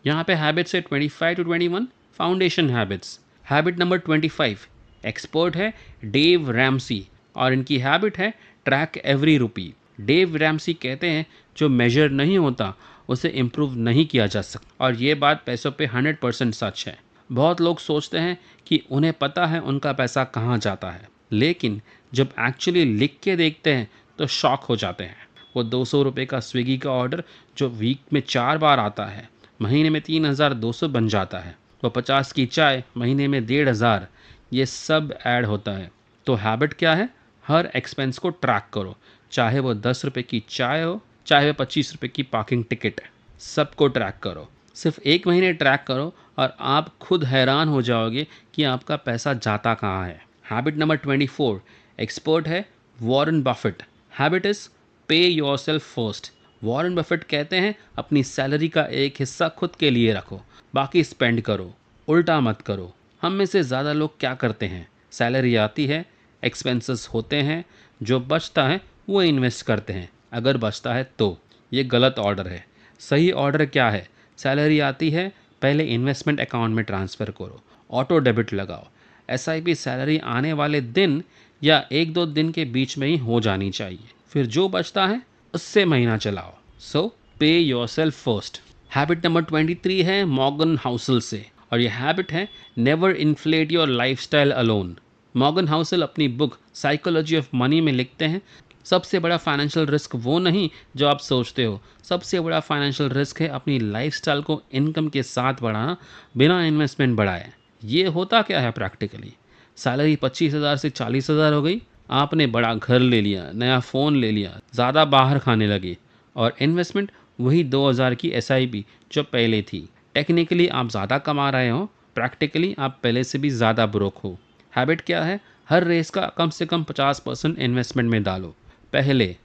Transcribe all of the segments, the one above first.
यहाँ पे हैबिट्स है 25 to 21 foundation habits. Habit number 25 expert है डेव रैमसी और इनकी हैबिट है track every rupee. Dave Ramsey कहते हैं जो मेजर नहीं होता उसे इम्प्रूव नहीं किया जा सकता, और ये बात पैसों पे 100% सच है। बहुत लोग सोचते हैं कि उन्हें पता है उनका पैसा कहाँ जाता है, लेकिन जब एक्चुअली लिख के देखते हैं तो शॉक हो जाते हैं। वो 200 रुपये का स्विगी का ऑर्डर जो वीक में 4 बार आता है, महीने में 3200 बन जाता है। वो 50 की चाय महीने में 1500, ये सब ऐड होता है। तो हैबिट क्या है? हर एक्सपेंस को ट्रैक करो, चाहे वो 10 रुपये की चाय हो, चाहे वो 25 रुपये की पार्किंग टिकट है, सबको ट्रैक करो। सिर्फ 1 महीने ट्रैक करो और आप खुद हैरान हो जाओगे कि आपका पैसा जाता कहाँ है। हैबिट नंबर 24 एक्सपर्ट है वॉरेन बफेट। हैबिट इज पे your self first. Warren Buffett कहते हैं अपनी सैलरी का एक हिस्सा खुद के लिए रखो, बाकी स्पेंड करो, उल्टा मत करो। हम में से ज़्यादा लोग क्या करते हैं? सैलरी आती है, एक्सपेंसेस होते हैं, जो बचता है वो इन्वेस्ट करते हैं, अगर बचता है तो। ये गलत ऑर्डर है। सही ऑर्डर क्या है? सैलरी आती है, पहले इन्वेस्टमेंट अकाउंट में ट्रांसफ़र करो, ऑटो डेबिट लगाओ। एसआईपी सैलरी आने वाले दिन या 1-2 दिन के बीच में ही हो जानी चाहिए, फिर जो बचता है उससे महीना चलाओ। सो पे your self first. Habit number 23 है मॉर्गन हाउसल से, और ये हैबिट है never inflate your lifestyle alone. Morgan Housel अपनी बुक साइकोलॉजी ऑफ मनी में लिखते हैं, सबसे बड़ा फाइनेंशियल रिस्क वो नहीं जो आप सोचते हो, सबसे बड़ा फाइनेंशियल रिस्क है अपनी लाइफस्टाइल को इनकम के साथ बढ़ाना बिना इन्वेस्टमेंट बढ़ाए। ये होता क्या है प्रैक्टिकली? सैलरी 25,000 से 40,000 हो गई, आपने बड़ा घर ले लिया, नया फ़ोन ले लिया, ज़्यादा बाहर खाने लगे, और इन्वेस्टमेंट वही 2,000 की एसआईपी जो पहले थी। टेक्निकली आप ज़्यादा कमा रहे हो, प्रैक्टिकली आप पहले से भी ज़्यादा ब्रोक हो। हैबिट क्या है? हर रेस का कम से कम 50% इन्वेस्टमेंट में डालो पहले,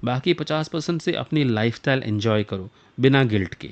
बाकी 50% से अपनी लाइफस्टाइल एंजॉय करो बिना गिल्ट के।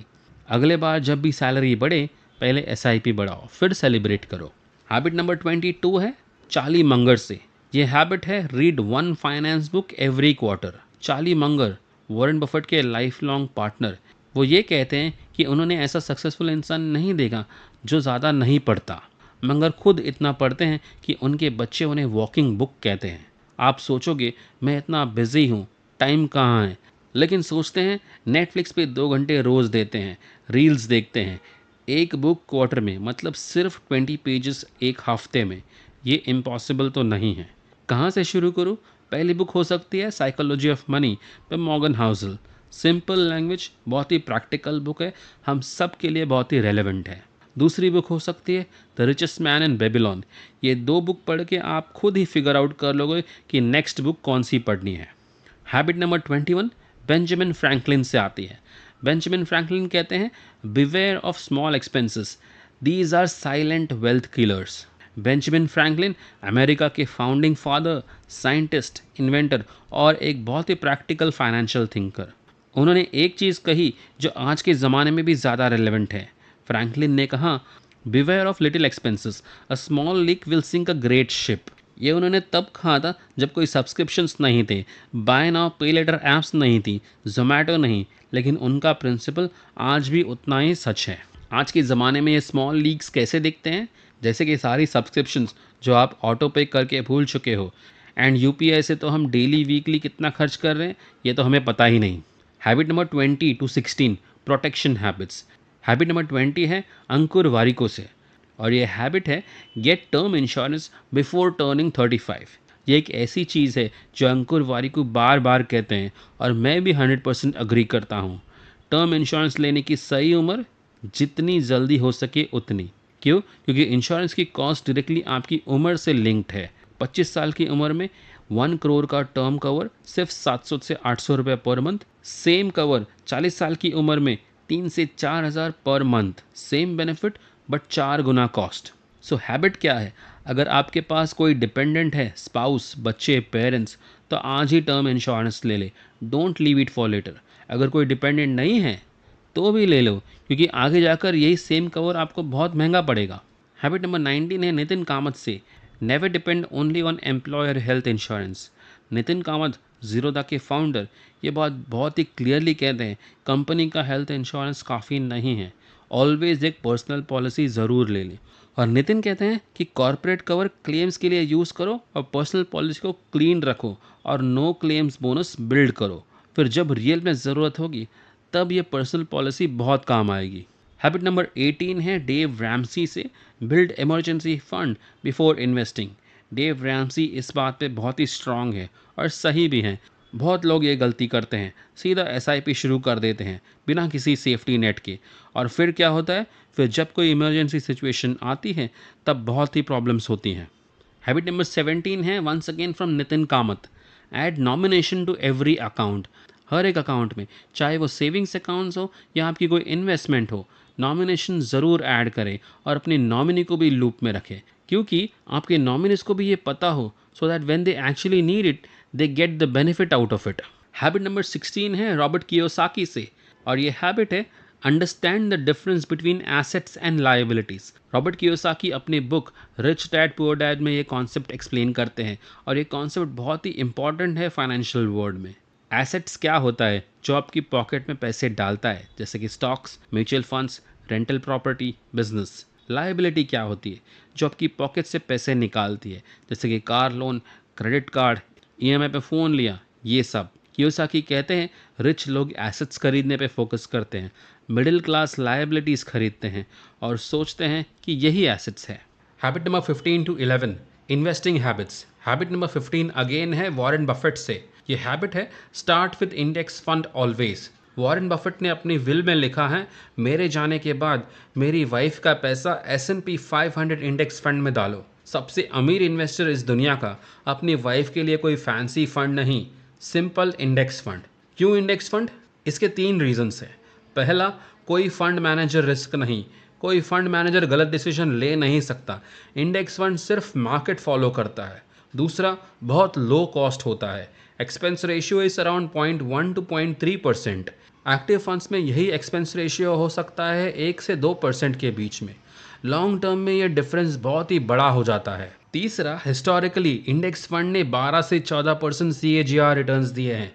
अगले बार जब भी सैलरी बढ़े, पहले एसआईपी बढ़ाओ, फिर सेलिब्रेट करो। हैबिट नंबर 22 है चार्ली मंगर से। ये हैबिट है read one finance book every quarter. Charlie Munger Warren Buffett के लाइफ लॉन्ग पार्टनर, वो ये कहते हैं कि उन्होंने ऐसा सक्सेसफुल इंसान नहीं देखा जो ज़्यादा नहीं पढ़ता। मंगर खुद इतना पढ़ते हैं कि उनके बच्चे उन्हें वॉकिंग बुक कहते हैं। आप सोचोगे मैं इतना बिजी हूँ, टाइम कहाँ है, लेकिन सोचते हैं नेटफ्लिक्स पे 2 घंटे रोज़ देते हैं, रील्स देखते हैं। एक बुक क्वार्टर में मतलब सिर्फ 20 पेजेस एक हफ्ते में, ये इम्पॉसिबल तो नहीं है। कहाँ से शुरू करूँ? पहली बुक हो सकती है साइकोलॉजी ऑफ मनी पे मॉर्गन हाउसल। सिंपल लैंग्वेज, बहुत ही प्रैक्टिकल बुक है, हम सब के लिए बहुत ही रेलेवेंट है। दूसरी बुक हो सकती है the richest man in Babylon. ये 2 बुक पढ़ के आप खुद ही फिगर आउट कर लोगे कि नेक्स्ट बुक कौन सी पढ़नी है। हैबिट नंबर 21 बेंजामिन फ्रैंकलिन से आती है। बेंजामिन फ्रैंकलिन कहते हैं beware of small expenses, these are silent wealth killers. Benjamin Franklin America के फाउंडिंग फादर, साइंटिस्ट, इन्वेंटर और एक बहुत ही प्रैक्टिकल फाइनेंशियल थिंकर। उन्होंने एक चीज़ कही जो आज के ज़माने में भी ज़्यादा रेलेवेंट है। फ्रैंकलिन ने कहा beware of little expenses, a small leak will sink a great ship. ये उन्होंने तब कहा था जब कोई सब्सक्रिप्शंस नहीं थे, बाय नाउ पे लेटर ऐप्स नहीं थी, जोमेटो नहीं, लेकिन उनका प्रिंसिपल आज भी उतना ही सच है। आज के ज़माने में ये स्मॉल लीक्स कैसे दिखते हैं? जैसे कि सारी सब्सक्रिप्शंस जो आप ऑटो पे करके भूल चुके हो, एंड यूपीआई से तो हम डेली वीकली कितना खर्च कर रहे हैं ये तो हमें पता ही नहीं। Habit number 20 to 16 protection habits. Habit number 20 है अंकुर वारिको से, और ये हैबिट है get term insurance before turning 35। ये एक ऐसी चीज़ है जो अंकुर वारिको बार बार कहते हैं और मैं भी 100% अग्री करता हूँ। टर्म इंश्योरेंस लेने की सही उम्र जितनी जल्दी हो सके उतनी। क्यों? क्योंकि इंश्योरेंस की कॉस्ट डायरेक्टली आपकी उम्र से लिंक्ड है। 25 साल की उम्र में 1 करोड़ का टर्म कवर सिर्फ 700 से 800 रुपये पर मंथ। सेम कवर 40 साल की उम्र में 3 से 4,000 per month. Same benefit but 4 Guna cost. So habit क्या है? अगर आपके पास कोई डिपेंडेंट है, स्पाउस, बच्चे, पेरेंट्स, तो आज ही टर्म इंश्योरेंस ले ले। Don't leave it for later. अगर कोई डिपेंडेंट नहीं है तो भी ले लो, क्योंकि आगे जाकर यही सेम कवर आपको बहुत महंगा पड़ेगा। हैबिट नंबर 19 है नितिन कामत से, never depend only on employer health insurance. Nitin Kamat Zerodha के फाउंडर ये बहुत ही क्लियरली कहते हैं कंपनी का हेल्थ इंश्योरेंस काफ़ी नहीं है, ऑलवेज एक पर्सनल पॉलिसी ज़रूर ले लें। और नितिन कहते हैं कि कॉर्पोरेट कवर क्लेम्स के लिए यूज़ करो और पर्सनल पॉलिसी को क्लीन रखो और नो क्लेम्स बोनस बिल्ड करो। फिर जब रियल में ज़रूरत होगी तब ये पर्सनल पॉलिसी बहुत काम आएगी। हैबिट नंबर 18 है डेव रैमसी से, build emergency fund before investing. Dave Ramsey इस बात पे बहुत ही स्ट्रांग है और सही भी है। बहुत लोग ये गलती करते हैं, सीधा एसआईपी शुरू कर देते हैं बिना किसी सेफ्टी नेट के, और फिर क्या होता है, फिर जब कोई इमरजेंसी सिचुएशन आती है तब बहुत ही प्रॉब्लम्स होती हैं। हैबिट नंबर 17 है once again from Nitin Kamath, add nomination to every account. हर एक अकाउंट में, चाहे वो सेविंग्स अकाउंट्स हो या आपकी कोई इन्वेस्टमेंट हो, नॉमिनेशन ज़रूर ऐड करें और अपने नॉमिनी को भी लूप में रखें, क्योंकि आपके नॉमिनीज को भी ये पता हो, so that when they actually need it they get the benefit out of it. Habit number 16 है रॉबर्ट कियोसाकी से, और ये हैबिट है understand the difference between assets and liabilities. Robert Kiyosaki अपने book rich dad poor dad में ये concept explain करते हैं, और ये कॉन्सेप्ट बहुत ही इंपॉर्टेंट है फाइनेंशियल वर्ल्ड में। एसेट्स क्या होता है, जो आपकी पॉकेट में पैसे डालता है, जैसे कि stocks, mutual funds, rental property, business. Liability क्या होती है, जो आपकी पॉकेट से पैसे निकालती है, जैसे कि car loan, credit card, EMI पे फ़ोन लिया, ये सब। कियोसाकी कहते हैं रिच लोग एसेट्स खरीदने पे फोकस करते हैं, मिडिल क्लास लायबिलिटीज़ खरीदते हैं और सोचते हैं कि यही एसेट्स है। Habit number 15 to 11, investing habits. Habit number 15 again है वॉरेन बफेट से। ये हैबिट है start with index fund always. Warren Buffett ने अपनी विल में लिखा है, मेरे जाने के बाद मेरी वाइफ का पैसा S&P 500 इंडेक्स फंड में डालो। सबसे अमीर इन्वेस्टर इस दुनिया का अपनी वाइफ के लिए कोई फैंसी फंड नहीं, सिंपल इंडेक्स फंड। क्यों इंडेक्स फंड? इसके 3 रीजंस हैं। पहला, कोई फंड मैनेजर रिस्क नहीं, कोई फंड मैनेजर गलत डिसीजन ले नहीं सकता, इंडेक्स फंड सिर्फ मार्केट फॉलो करता है। दूसरा, बहुत लो कॉस्ट होता है, expense ratio is around 0.1 to 0.3%। Active funds में यही एक्सपेंस रेशियो हो सकता है 1 से 2% के बीच में। लॉन्ग टर्म में यह डिफरेंस बहुत ही बड़ा हो जाता है। तीसरा, हिस्टोरिकली इंडेक्स फंड ने 12 से 14% CAGR रिटर्न्स दिए हैं।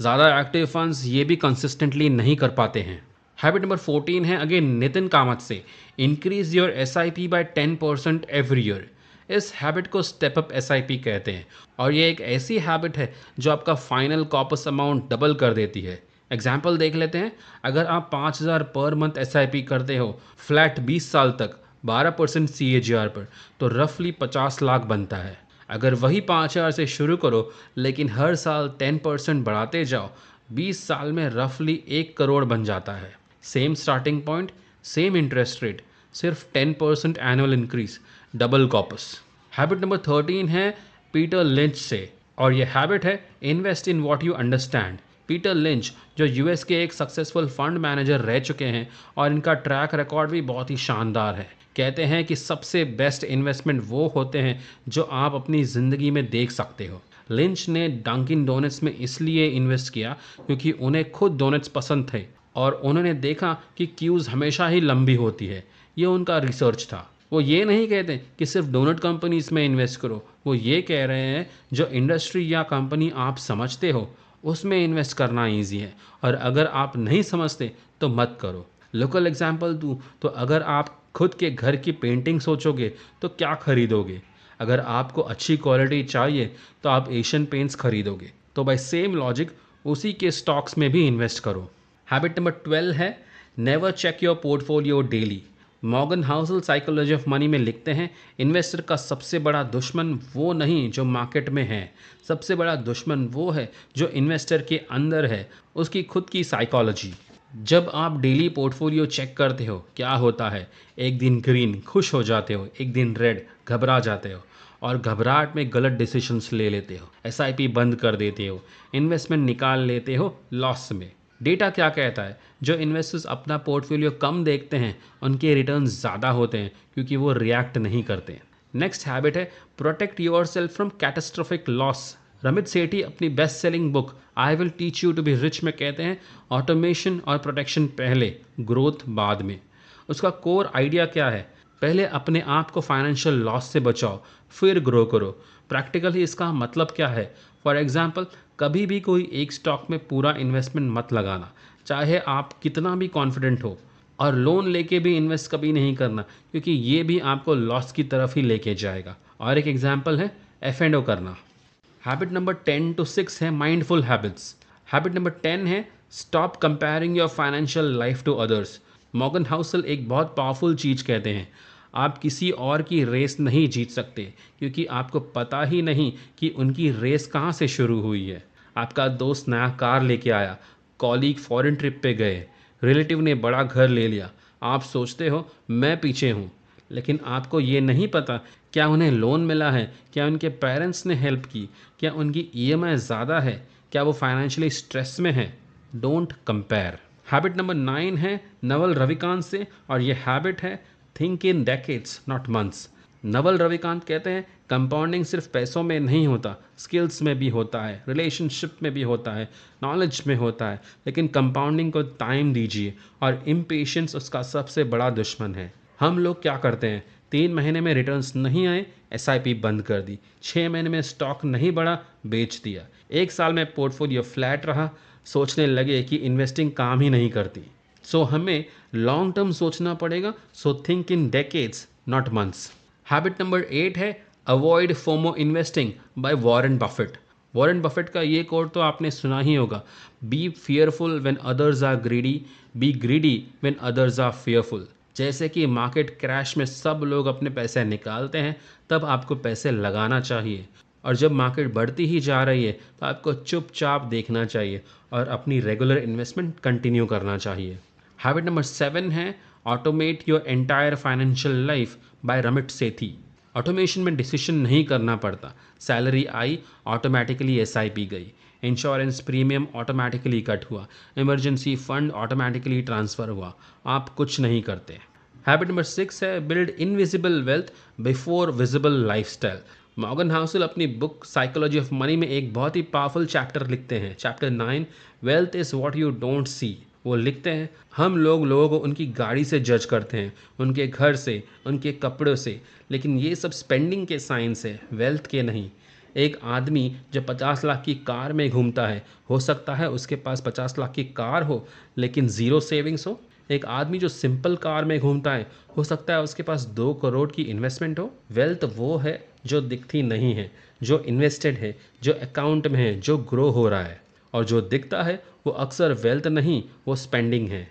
ज़्यादा एक्टिव फंड्स ये भी कंसिस्टेंटली नहीं कर पाते हैं। हैबिट नंबर 14 है अगेन नितिन कामत से, increase your SIP by 10% every year. इस हैबिट को स्टेप अप SIP कहते हैं, और ये एक ऐसी हैबिट है जो आपका फाइनल कॉर्पस अमाउंट डबल कर देती है। एग्जाम्पल देख लेते हैं। अगर आप 5,000 पर मंथ SIP करते हो फ्लैट 20 साल तक 12% CAGR पर, तो रफली 50 लाख बनता है। अगर वही 5,000 से शुरू करो लेकिन हर साल 10% बढ़ाते जाओ, 20 साल में रफली 1 करोड़ बन जाता है। Same starting point, same interest rate, सिर्फ 10% annual increase, double corpus. Habit number 13 है पीटर लिंच से, और यह हैबिट है invest in what you understand. Peter lynch जो US के एक सक्सेसफुल फंड मैनेजर रह चुके हैं और इनका ट्रैक रिकॉर्ड भी बहुत ही शानदार है, कहते हैं कि सबसे बेस्ट इन्वेस्टमेंट वो होते हैं जो आप अपनी ज़िंदगी में देख सकते हो। लिंच ने डंकिन डोनट्स में इसलिए इन्वेस्ट किया क्योंकि उन्हें खुद डोनट्स पसंद थे और उन्होंने देखा कि क्यूज़ हमेशा ही लंबी होती है। ये उनका रिसर्च था। वो ये नहीं कहते कि सिर्फ डोनट कंपनीज में इन्वेस्ट करो, वो ये कह रहे हैं जो इंडस्ट्री या कंपनी आप समझते हो उसमें इन्वेस्ट करना ईजी है, और अगर आप नहीं समझते तो मत करो। लोकल एग्जाम्पल दूँ तो अगर आप खुद के घर की पेंटिंग सोचोगे तो क्या खरीदोगे? अगर आपको अच्छी क्वालिटी चाहिए तो आप एशियन पेंट्स खरीदोगे। तो बाय सेम लॉजिक उसी के स्टॉक्स में भी इन्वेस्ट करो। हैबिट नंबर 12 है never check your portfolio daily. Morgan Housel psychology of money में लिखते हैं, इन्वेस्टर का सबसे बड़ा दुश्मन वो नहीं जो मार्केट में है, सबसे बड़ा दुश्मन वो है जो इन्वेस्टर के अंदर है, उसकी खुद की साइकोलॉजी। जब आप डेली पोर्टफोलियो चेक करते हो क्या होता है, एक दिन ग्रीन खुश हो जाते हो, एक दिन रेड घबरा जाते हो, और घबराहट में गलत डिसीजंस ले लेते हो, SIP बंद कर देते हो, इन्वेस्टमेंट निकाल लेते हो लॉस में। डेटा क्या कहता है? जो इन्वेस्टर्स अपना पोर्टफोलियो कम देखते हैं उनके रिटर्न्स ज़्यादा होते हैं क्योंकि वो रिएक्ट नहीं करते। नेक्स्ट हैबिट है protect yourself from catastrophic loss. Ramit Sethi अपनी best selling book I will teach you to be rich में कहते हैं ऑटोमेशन और प्रोटेक्शन पहले, ग्रोथ बाद में। उसका कोर आइडिया क्या है? पहले अपने आप को फाइनेंशियल लॉस से बचाओ, फिर ग्रो करो। प्रैक्टिकली इसका मतलब क्या है? फॉर एग्जाम्पल, कभी भी कोई एक स्टॉक में पूरा इन्वेस्टमेंट मत लगाना, चाहे आप कितना भी कॉन्फिडेंट हो। और लोन लेके भी इन्वेस्ट कभी नहीं करना, क्योंकि ये भी आपको लॉस की तरफ ही लेके जाएगा। और एक एग्जाम्पल है F&O करना। हैबिट नंबर 10 to 6 है माइंडफुल हैबिट्स। हैबिट नंबर 10 है stop comparing your financial life to others. Morgan Housel एक बहुत पावरफुल चीज़ कहते हैं, आप किसी और की रेस नहीं जीत सकते, क्योंकि आपको पता ही नहीं कि उनकी रेस कहाँ से शुरू हुई है। आपका दोस्त नया कार लेके आया, कॉलीग फॉरेन ट्रिप पे गए, रिलेटिव ने बड़ा घर ले लिया, आप सोचते हो मैं पीछे हूँ, लेकिन आपको ये नहीं पता क्या उन्हें लोन मिला है, क्या उनके पेरेंट्स ने हेल्प की, क्या उनकी EMI ज़्यादा है, क्या वो फाइनेंशियली स्ट्रेस में है। Don't compare. हैबिट नंबर 9 है नवल रविकांत से, और ये हैबिट है think in decades not months. Naval Ravikant कहते हैं कंपाउंडिंग सिर्फ पैसों में नहीं होता, स्किल्स में भी होता है, रिलेशनशिप में भी होता है, नॉलेज में होता है, लेकिन कंपाउंडिंग को टाइम दीजिए, और इम्पेशेंस उसका सबसे बड़ा दुश्मन है। हम लोग क्या करते हैं, 3 महीने में रिटर्न्स नहीं आए, SIP बंद कर दी, 6 महीने में स्टॉक नहीं बढ़ा, बेच दिया, 1 साल में पोर्टफोलियो फ्लैट रहा, सोचने लगे कि इन्वेस्टिंग काम ही नहीं करती। सो हमें लॉन्ग टर्म सोचना पड़ेगा। So think in decades not months. Habit number 8 है avoid FOMO investing by Warren Buffett. Warren Buffett का ये कोट तो आपने सुना ही होगा, be fearful when others are greedy, be greedy when others are fearful. जैसे कि मार्केट क्रैश में सब लोग अपने पैसे निकालते हैं, तब आपको पैसे लगाना चाहिए, और जब मार्केट बढ़ती ही जा रही है तो आपको चुपचाप देखना चाहिए और अपनी रेगुलर इन्वेस्टमेंट कंटिन्यू करना चाहिए। हैबिट नंबर 7 है automate your entire financial life by Ramit Sethi. Automation में डिसीजन नहीं करना पड़ता, सैलरी आई ऑटोमेटिकली SIP गई, इंश्योरेंस प्रीमियम ऑटोमेटिकली कट हुआ, इमरजेंसी फंड ऑटोमेटिकली ट्रांसफ़र हुआ, आप कुछ नहीं करते। हैबिट नंबर 6 है build invisible wealth before visible lifestyle. Morgan Housel अपनी बुक साइकोलॉजी ऑफ मनी में एक बहुत ही पावरफुल चैप्टर लिखते हैं, chapter 9, wealth is what you don't सी। वो लिखते हैं हम लोगों को उनकी गाड़ी से जज करते हैं, उनके घर से, उनके कपड़ों से, लेकिन ये सब स्पेंडिंग के साइंस है, वेल्थ के नहीं। एक आदमी जो 50 लाख की कार में घूमता है, हो सकता है उसके पास 50 लाख की कार हो लेकिन ज़ीरो सेविंग्स हो। एक आदमी जो सिंपल कार में घूमता है, हो सकता है उसके पास 2 करोड़ की इन्वेस्टमेंट हो। वेल्थ वो है जो दिखती नहीं है, जो इन्वेस्टेड है, जो अकाउंट में है, जो ग्रो हो रहा है। और जो दिखता है वो अक्सर वेल्थ नहीं, वो स्पेंडिंग है।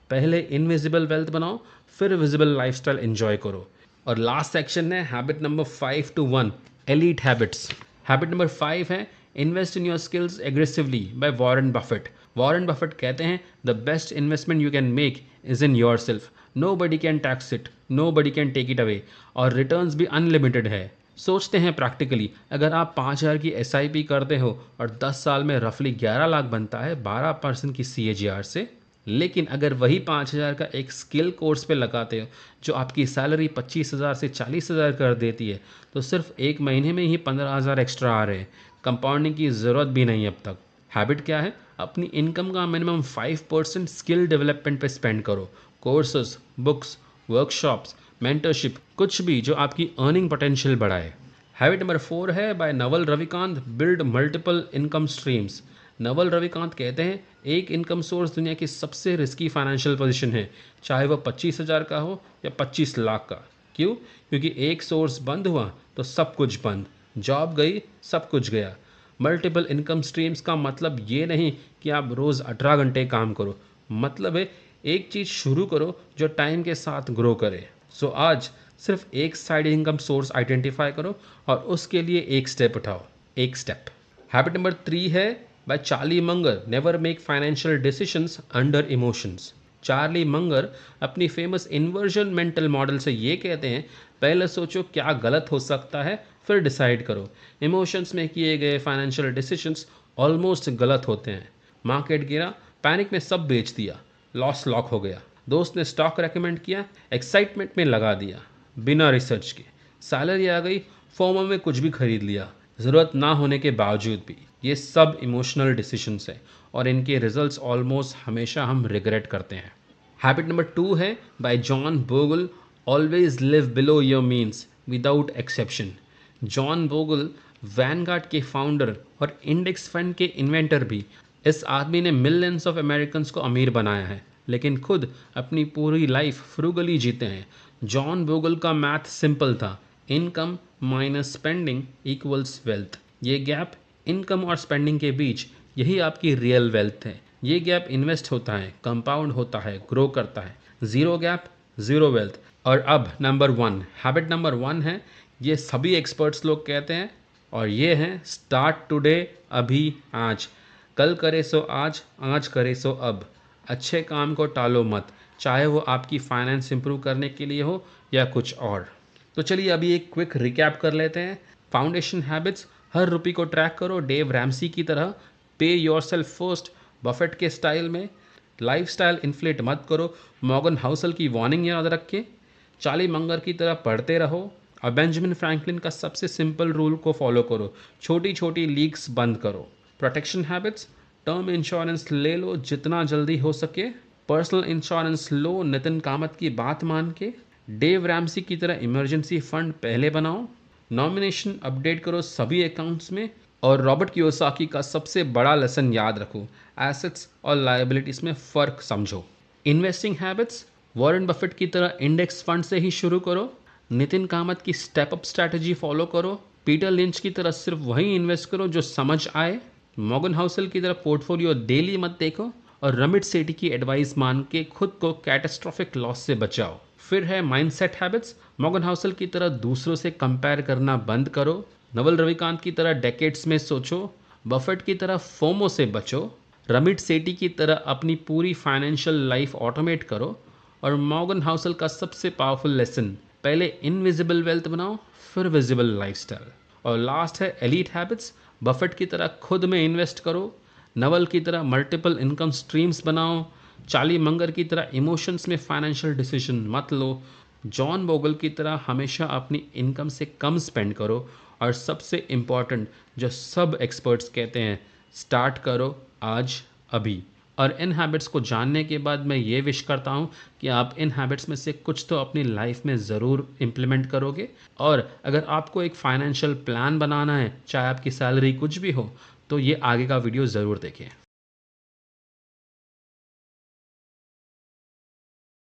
पहले इनविजिबल वेल्थ बनाओ, फिर विजिबल लाइफस्टाइल एंजॉय करो। और लास्ट सेक्शन है habit number 5 to 1, elite habits. Habit number 5 है invest in your skills aggressively by Warren Buffett. Warren Buffett कहते हैं the best investment you can make is in yourself, nobody can tax it, nobody can take it away, और returns भी unlimited है। सोचते हैं practically, अगर आप 5,000 की SIP करते हो और 10 साल में रफली 11 लाख बनता है 12% की CAGR से, लेकिन अगर वही 5,000 का एक स्किल कोर्स पे लगाते हो जो आपकी सैलरी 25,000 से 40,000 कर देती है, तो सिर्फ 1 महीने में ही 15,000 एक्स्ट्रा आ रहे हैं। कंपाउंडिंग की ज़रूरत भी नहीं अब तक। हैबिट क्या है, अपनी इनकम का मिनिमम 5% स्किल डेवलपमेंट पे स्पेंड करो। कोर्सेज, बुक्स, वर्कशॉप्स, मेंटरशिप, कुछ भी जो आपकी अर्निंग पोटेंशियल बढ़ाए। हैबिट नंबर 4 है by Naval Ravikant, build multiple income streams. Naval Ravikant कहते हैं एक इनकम सोर्स दुनिया की सबसे रिस्की फाइनेंशियल पोजीशन है, चाहे वह 25,000 का हो या 25 लाख का। क्यों? क्योंकि एक सोर्स बंद हुआ तो सब कुछ बंद, जॉब गई, सब कुछ गया। मल्टीपल इनकम स्ट्रीम्स का मतलब ये नहीं कि आप रोज़ 18 घंटे काम करो, मतलब है एक चीज़ शुरू करो जो टाइम के साथ ग्रो करे। सो आज सिर्फ एक साइड इनकम सोर्स आइडेंटिफाई करो और उसके लिए एक स्टेप उठाओ, एक स्टेप। हैबिट नंबर 3 है by Charlie Munger, never make financial decisions under emotions. Charlie Munger अपनी फेमस इन्वर्जन मेंटल मॉडल से ये कहते हैं पहले सोचो क्या गलत हो सकता है, फिर डिसाइड करो। इमोशंस में किए गए फाइनेंशियल डिसीजंस ऑलमोस्ट गलत होते हैं। मार्केट गिरा, पैनिक में सब बेच दिया, लॉस लॉक हो गया। दोस्त ने स्टॉक रेकमेंड किया, एक्साइटमेंट में लगा दिया बिना रिसर्च के। सैलरी आ गई, फोमो में कुछ भी खरीद लिया ज़रूरत ना होने के बावजूद भी। ये सब इमोशनल डिसीजंस है और इनके रिजल्ट्स ऑलमोस्ट हमेशा हम रिग्रेट करते हैं। हैबिट नंबर 2 है bye John Bogle, always live below your means without exception. John Bogle Vanguard के फाउंडर और इंडेक्स फंड के इन्वेंटर भी। इस आदमी ने मिलियंस ऑफ अमेरिकन्स को अमीर बनाया है, लेकिन खुद अपनी पूरी लाइफ फ्रूगली जीते हैं। जॉन बोगल का मैथ सिंपल था, income minus spending equals wealth. ये गैप इनकम और स्पेंडिंग के बीच, यही आपकी रियल वेल्थ है। ये गैप इन्वेस्ट होता है, कंपाउंड होता है, ग्रो करता है। Zero gap zero wealth. और अब नंबर 1, हैबिट नंबर 1 है, ये सभी एक्सपर्ट्स लोग कहते हैं, और ये हैं स्टार्ट टुडे, अभी आज। कल करे सो आज, आज करे सो अब। अच्छे काम को टालो मत, चाहे वो आपकी फाइनेंस इंप्रूव करने के लिए हो या कुछ और। तो चलिए अभी एक क्विक रिकैप कर लेते हैं। फाउंडेशन हैबिट्स, हर रुपये को ट्रैक करो डेव रैमसी की तरह। पे योरसेल्फ फर्स्ट, बफेट के स्टाइल में। लाइफस्टाइल इन्फ्लेट मत करो, मॉर्गन हाउसल की वार्निंग याद रखें। चार्ली मंगर की तरह पढ़ते रहो, और बेंजामिन फ्रैंकलिन का सबसे सिंपल रूल को फॉलो करो, छोटी छोटी लीक्स बंद करो। प्रोटेक्शन हैबिट्स, टर्म इंश्योरेंस ले लो जितना जल्दी हो सके। पर्सनल इंश्योरेंस लो नितिन कामत की बात मान के। डेव रैमसी की तरह इमरजेंसी फंड पहले बनाओ। नॉमिनेशन अपडेट करो सभी अकाउंट्स में। और रॉबर्ट कियोसाकी का सबसे बड़ा लेसन याद रखो, एसेट्स और लायबिलिटीज में फ़र्क समझो। इन्वेस्टिंग हैबिट्स, वॉरेन बफेट की तरह इंडेक्स फंड से ही शुरू करो। नितिन कामत की स्टेप अप स्ट्रैटेजी फॉलो करो। पीटर लिंच की तरह सिर्फ वही इन्वेस्ट करो जो समझ आए। मॉर्गन हाउसल की तरह पोर्टफोलियो डेली मत देखो। और रमिट सेठी की एडवाइस मान के खुद को कैटास्ट्रॉफिक लॉस से बचाओ। फिर है माइंडसेट हैबिट्स, मॉर्गन हाउसल की तरह दूसरों से कंपेयर करना बंद करो। नवल रविकांत की तरह डेकेड्स में सोचो। बफेट की तरह फोमो से बचो। रमिट सेठी की तरह अपनी पूरी फाइनेंशियल लाइफ ऑटोमेट करो। और मॉर्गन हाउसल का सबसे पावरफुल लेसन, पहले इनविजिबल वेल्थ बनाओ, फिर विजिबल लाइफस्टाइल। और लास्ट है एलीट हैबिट्स, बफेट की तरह खुद में इन्वेस्ट करो। नवल की तरह मल्टीपल इनकम स्ट्रीम्स बनाओ। चार्ली मंगर की तरह इमोशंस में फाइनेंशियल डिसीजन मत लो। जॉन बोगल की तरह हमेशा अपनी इनकम से कम स्पेंड करो। और सबसे इम्पॉर्टेंट जो सब एक्सपर्ट्स कहते हैं, स्टार्ट करो आज अभी। और इन हैबिट्स को जानने के बाद मैं ये विश करता हूँ कि आप इन हैबिट्स में से कुछ तो अपनी लाइफ में ज़रूर इम्प्लीमेंट करोगे। और अगर आपको एक फाइनेंशियल प्लान बनाना है, चाहे आपकी सैलरी कुछ भी हो, तो ये आगे का वीडियो ज़रूर देखें।